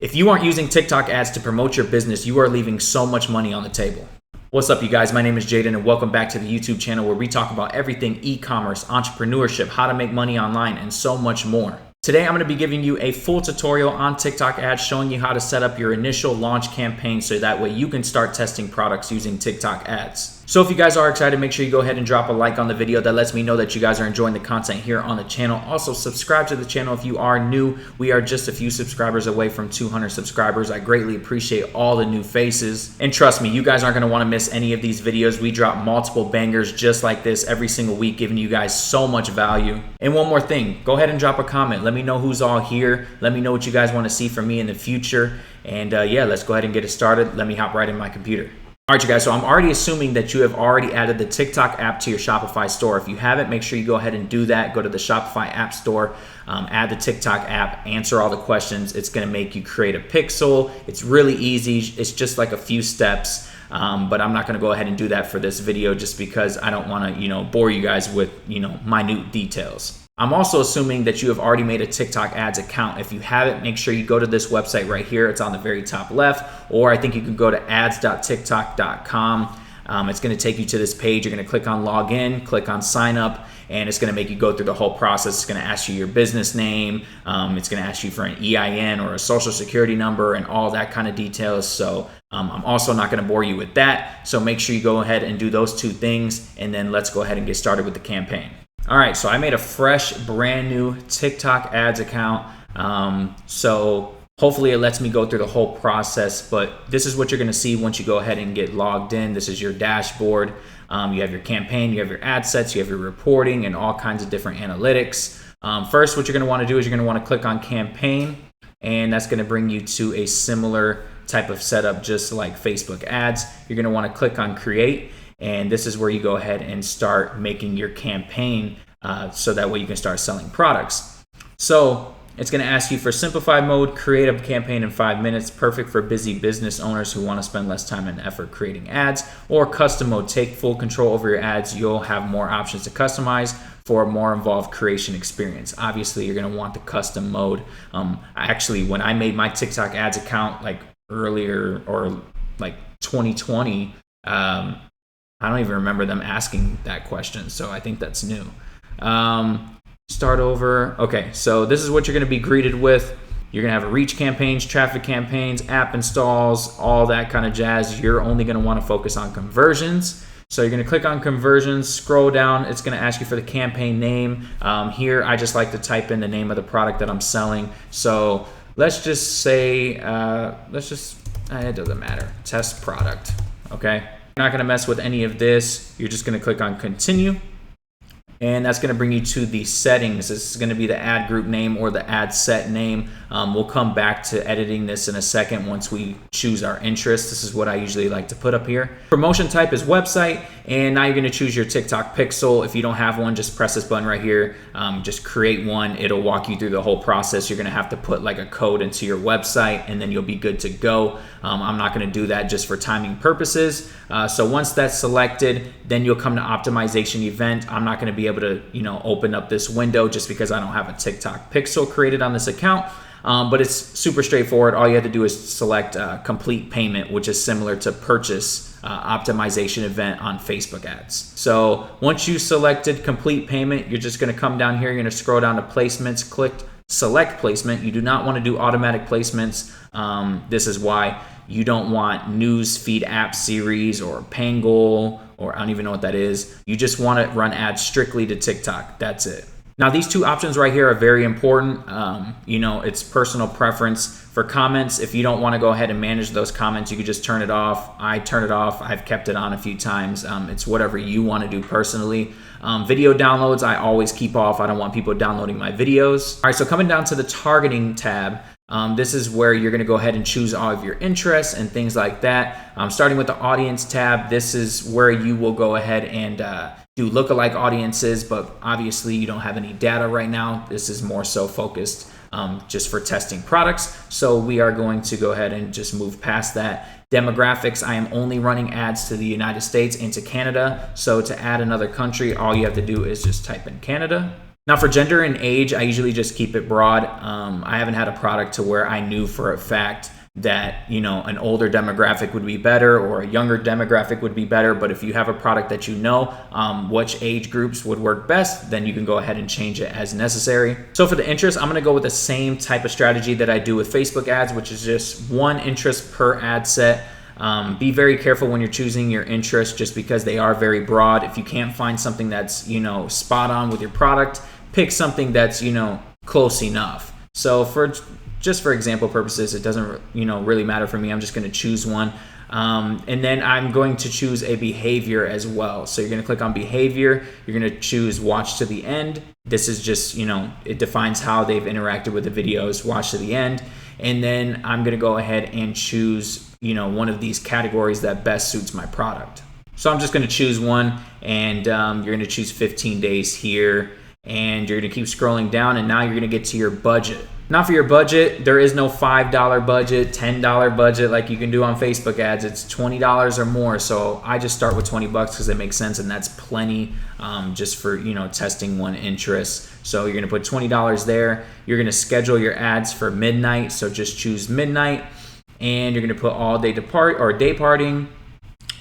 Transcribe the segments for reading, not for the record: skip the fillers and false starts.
If you aren't using TikTok ads to promote your business, you are leaving so much money on the table. What's up, you guys? My name is Jaden, and welcome back to the YouTube channel where we talk about everything e-commerce, entrepreneurship, how to make money online, and so much more. Today, I'm going to be giving you a full tutorial on TikTok ads, showing you how to set up your initial launch campaign so that way you can start testing products using TikTok ads. So if you guys are excited, make sure you go ahead and drop a like on the video. That lets me know that you guys are enjoying the content here on the channel. Also, subscribe to the channel if you are new. We are just a few subscribers away from 200 subscribers. I greatly appreciate all the new faces. And trust me, you guys aren't going to want to miss any of these videos. We drop multiple bangers just like this every single week, giving you guys so much value. And one more thing, go ahead and drop a comment. Let me know who's all here. Let me know what you guys want to see from me in the future. And yeah, let's go ahead and get it started. Let me hop right in my computer. All right, you guys, so I'm already assuming that you have already added the TikTok app to your Shopify store. If you haven't, make sure you go ahead and do that. Go to the Shopify app store, add the TikTok app, answer all the questions. It's gonna make you create a pixel. It's really easy. It's just like a few steps, but I'm not gonna go ahead and do that for this video just because I don't wanna, bore you guys with, minute details. I'm also assuming that you have already made a TikTok ads account. If you haven't, make sure you go to this website right here. It's on the very top left, or I think you can go to ads.tiktok.com. It's going to take you to this page. You're going to click on login, click on sign up, and it's going to make you go through the whole process. It's going to ask you your business name. It's going to ask you for an EIN or a social security number and all that kind of details. So I'm also not going to bore you with that. So make sure you go ahead and do those two things, and then let's go ahead and get started with the campaign. All right, so I made a fresh, brand new TikTok ads account. So hopefully it lets me go through the whole process, but this is what you're gonna see once you go ahead and get logged in. This is your dashboard. You have your campaign, you have your ad sets, you have your reporting, and all kinds of different analytics. First, what you're gonna wanna do is you're gonna wanna click on campaign, and that's gonna bring you to a similar type of setup, just like Facebook ads. You're gonna wanna click on create, and this is where you go ahead and start making your campaign so that way you can start selling products. So it's going to ask you for simplified mode, create a campaign in 5 minutes, perfect for busy business owners who want to spend less time and effort creating ads, or custom mode, take full control over your ads. You'll have more options to customize for a more involved creation experience. Obviously, you're going to want the custom mode. Actually, when I made my TikTok ads account like earlier or like 2020, I don't even remember them asking that question, so I think that's new. Start over. Okay, so this is what you're going to be greeted with. You're going to have reach campaigns, traffic campaigns, app installs, all that kind of jazz. You're only going to want to focus on conversions. So you're going to click on conversions, scroll down. It's going to ask you for the campaign name. Here, I just like to type in the name of the product that I'm selling. So let's just say, it doesn't matter, test product, okay? You're not going to mess with any of this. You're just going to click on continue, and that's going to bring you to the settings. This is going to be the ad group name or the ad set name. We'll come back to editing this in a second once we choose our interest. This is what I usually like to put up here. Promotion type is website, and now you're going to choose your TikTok pixel. If you don't have one, just press this button right here. Just create one. It'll walk you through the whole process. You're going to have to put like a code into your website, and then you'll be good to go. I'm not going to do that just for timing purposes. So once that's selected, then you'll come to optimization event. I'm not going to be able to open up this window just because I don't have a TikTok pixel created on this account. But it's super straightforward. All you have to do is select complete payment, which is similar to purchase optimization event on Facebook ads. So once you selected complete payment, you're just going to come down here. You're going to scroll down to placements, click select placement. You do not want to do automatic placements. This is why you don't want news feed app series or Pangle, or I don't even know what that is. You just want to run ads strictly to TikTok. That's it. Now, these two options right here are very important. It's personal preference. For comments, if you don't want to go ahead and manage those comments, you can just turn it off. I turn it off. I've kept it on a few times. It's whatever you want to do personally. Video downloads, I always keep off. I don't want people downloading my videos. All right, so coming down to the targeting tab, this is where you're going to go ahead and choose all of your interests and things like that. Starting with the audience tab, this is where you will go ahead and do lookalike audiences, but obviously you don't have any data right now. This is more so focused just for testing products. So we are going to go ahead and just move past that. Demographics, I am only running ads to the United States and to Canada. So to add another country, all you have to do is just type in Canada. Now for gender and age, I usually just keep it broad. I haven't had a product to where I knew for a fact that, you know, an older demographic would be better or a younger demographic would be better. But if you have a product that you know which age groups would work best, then you can go ahead and change it as necessary. So for the interest, I'm going to go with the same type of strategy that I do with Facebook ads, which is just one interest per ad set. Be very careful when you're choosing your interests, just because they are very broad. If you can't find something that's, you know, spot on with your product, pick something that's, you know, close enough. So for example purposes, it doesn't, you know, really matter for me. I'm just going to choose one. And then I'm going to choose a behavior as well. So you're going to click on behavior. You're going to choose watch to the end. This is just, you know, it defines how they've interacted with the videos, watch to the end. And then I'm going to go ahead and choose, you know, one of these categories that best suits my product. So I'm just going to choose one, and you're going to choose 15 days here, and you're going to keep scrolling down, and now you're going to get to your budget. Now for your budget, there is no $5 budget, $10 budget like you can do on Facebook ads. It's $20 or more. So I just start with 20 bucks because it makes sense, and that's plenty just for, you know, testing one interest. So you're gonna put $20 there. You're gonna schedule your ads for midnight. So just choose midnight, and you're gonna put all day depart or day parting.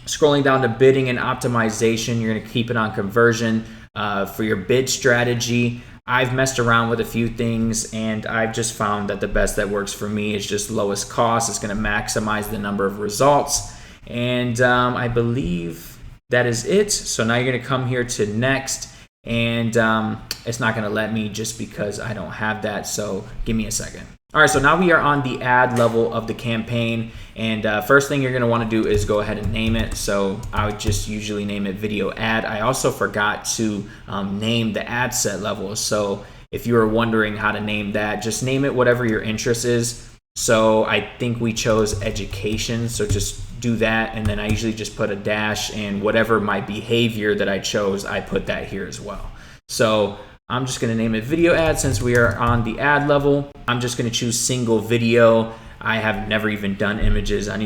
Scrolling down to bidding and optimization, you're gonna keep it on conversion. For your bid strategy, I've messed around with a few things, and I've just found that the best that works for me is just lowest cost. It's going to maximize the number of results, and I believe that is it. So now you're going to come here to next, and it's not going to let me just because I don't have that, so give me a second. All right, so now we are on the ad level of the campaign, and first thing you're going to want to do is go ahead and name it. So I would just usually name it video ad. I also forgot to name the ad set level. So if you were wondering how to name that, just name it whatever your interest is. So I think we chose education, so just do that, and then I usually just put a dash, and whatever my behavior that I chose, I put that here as well. So I'm just going to name it video ad since we are on the ad level. I'm just going to choose single video. I have never even done images. I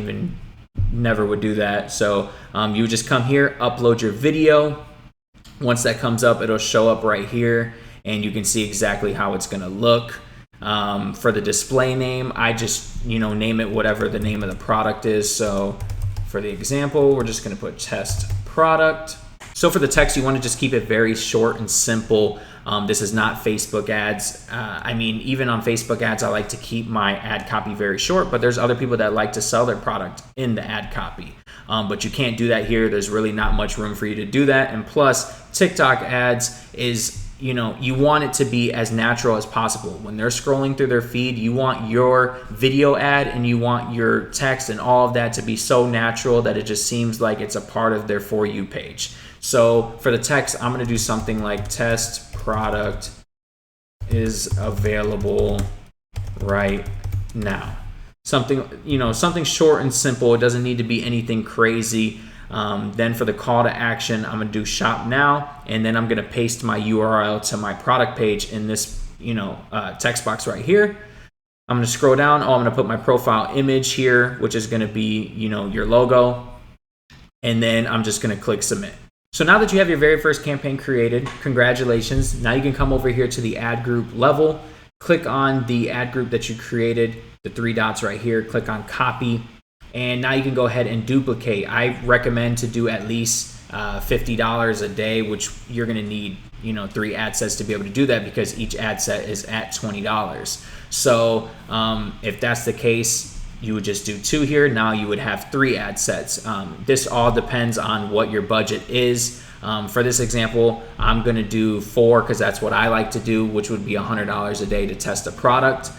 never would do that. So you would just come here, upload your video. Once that comes up, it'll show up right here, and you can see exactly how it's going to look. For the display name, I just, you know, name it whatever the name of the product is. So for the example, we're just going to put test product. So for the text, you want to just keep it very short and simple. This is not Facebook ads. I mean, even on Facebook ads, I like to keep my ad copy very short, but there's other people that like to sell their product in the ad copy. But you can't do that here. There's really not much room for you to do that. And plus, TikTok ads is, you know, you want it to be as natural as possible. When they're scrolling through their feed, you want your video ad and you want your text and all of that to be so natural that it just seems like it's a part of their For You page. So for the text, I'm going to do something like test product is available right now. Something, you know, something short and simple. It doesn't need to be anything crazy. Then for the call to action, I'm going to do shop now, and then I'm going to paste my URL to my product page in this, you know, text box right here. I'm going to scroll down. I'm going to put my profile image here, which is going to be, you know, your logo. And then I'm just going to click submit. So now that you have your very first campaign created, congratulations. Now you can come over here to the ad group level, click on the ad group that you created, the three dots right here, click on copy, and now you can go ahead and duplicate. I recommend to do at least $50 a day, which you're going to need, you know, 3 ad sets to be able to do that because each ad set is at $20. So if that's the case, you would just do 2 here. Now you would have 3 ad sets. This all depends on what your budget is. For this example, I'm going to do 4 because that's what I like to do, which would be $100 a day to test a product.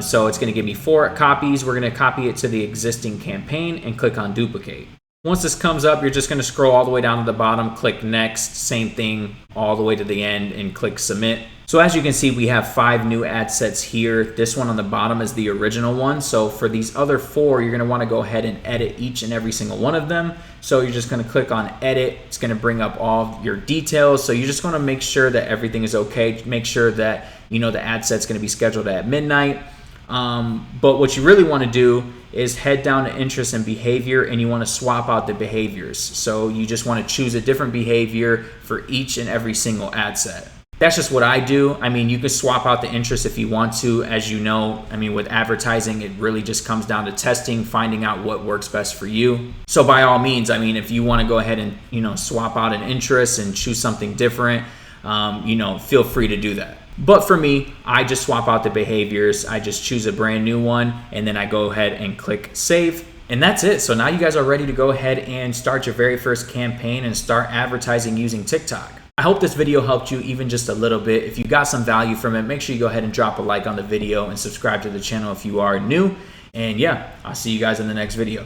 So it's going to give me 4 copies. We're going to copy it to the existing campaign and click on duplicate. Once this comes up, you're just going to scroll all the way down to the bottom, click next, same thing all the way to the end, and click submit. So as you can see, we have 5 new ad sets here. This one on the bottom is the original one. So for these other 4, you're going to want to go ahead and edit each and every single one of them. So you're just going to click on edit. It's going to bring up all your details. So you're just going to make sure that everything is okay. Make sure that, you know, the ad set's going to be scheduled at midnight. But what you really want to do is head down to interest and behavior, and you want to swap out the behaviors. So you just want to choose a different behavior for each and every single ad set. That's just what I do. I mean, you can swap out the interest if you want to. As you know, I mean, with advertising, it really just comes down to testing, finding out what works best for you. So by all means, I mean, if you want to go ahead and, swap out an interest and choose something different, feel free to do that. But for me, I just swap out the behaviors. I just choose a brand new one, and then I go ahead and click save. And that's it. So now you guys are ready to go ahead and start your very first campaign and start advertising using TikTok. I hope this video helped you even just a little bit. If you got some value from it, make sure you go ahead and drop a like on the video and subscribe to the channel if you are new. And yeah, I'll see you guys in the next video.